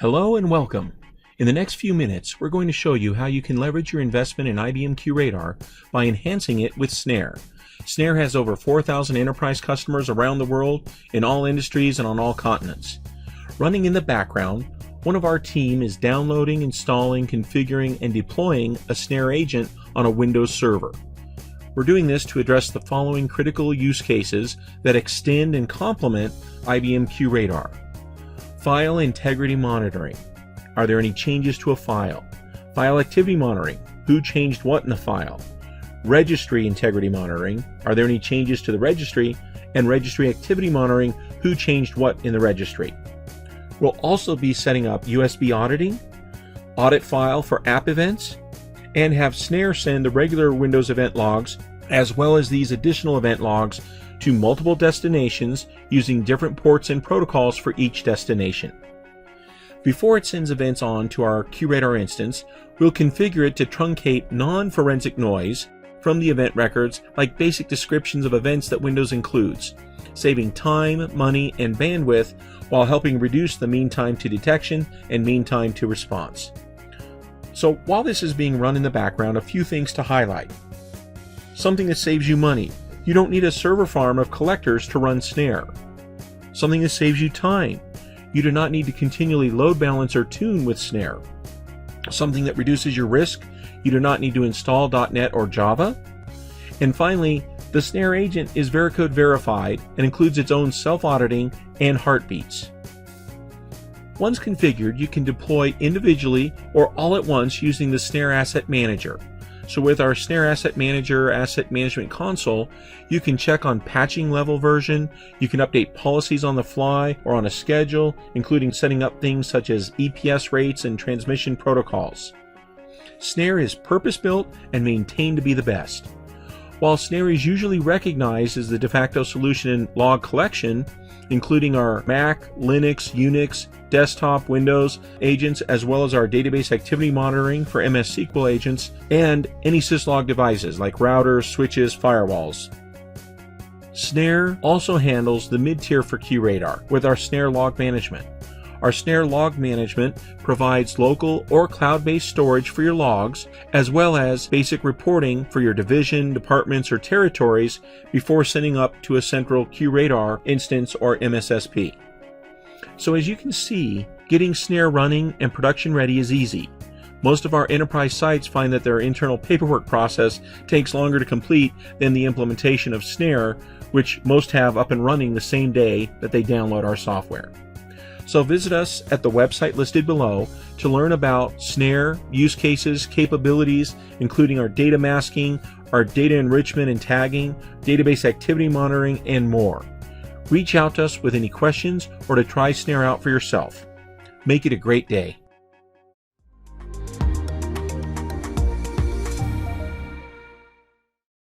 Hello and welcome. In the next few minutes, we're going to show you how you can leverage your investment in IBM QRadar by enhancing it with Snare. Snare has over 4,000 enterprise customers around the world in all industries and on all continents. Running in the background, one of our team is downloading, installing, configuring, and deploying a Snare agent on a Windows server. We're doing this to address the following critical use cases that extend and complement IBM QRadar. File integrity monitoring. Are there any changes to a file? File activity monitoring. Who changed what in the file? Registry integrity monitoring. Are there any changes to the registry? And registry activity monitoring. Who changed what in the registry? We'll also be setting up USB auditing, audit file for app events, and have Snare send the regular Windows event logs as well as these additional event logs to multiple destinations using different ports and protocols for each destination. Before it sends events on to our QRadar instance, we'll configure it to truncate non-forensic noise from the event records like basic descriptions of events that Windows includes, saving time, money, and bandwidth while helping reduce the mean time to detection and mean time to response. So while this is being run in the background, a few things to highlight. Something that saves you money. You don't need a server farm of collectors to run Snare. Something that saves you time. You do not need to continually load balance or tune with Snare. Something that reduces your risk. You do not need to install .NET or Java. And finally, the Snare agent is Veracode verified and includes its own self-auditing and heartbeats. Once configured, you can deploy individually or all at once using the Snare Asset Manager. So with our Snare Asset Manager Asset Management Console, you can check on patching level version, you can update policies on the fly or on a schedule, including setting up things such as EPS rates and transmission protocols. Snare is purpose-built and maintained to be the best. While Snare is usually recognized as the de facto solution in log collection, including our Mac, Linux, Unix, desktop, Windows agents, as well as our database activity monitoring for MS SQL agents, and any syslog devices like routers, switches, firewalls. Snare also handles the mid-tier for QRadar with our Snare Log Management. Our Snare Log Management provides local or cloud-based storage for your logs, as well as basic reporting for your division, departments, or territories before sending up to a central QRadar instance or MSSP. So as you can see, getting Snare running and production ready is easy. Most of our enterprise sites find that their internal paperwork process takes longer to complete than the implementation of Snare, which most have up and running the same day that they download our software. So visit us at the website listed below to learn about Snare, use cases, capabilities, including our data masking, our data enrichment and tagging, database activity monitoring, and more. Reach out to us with any questions or to try Snare out for yourself. Make it a great day.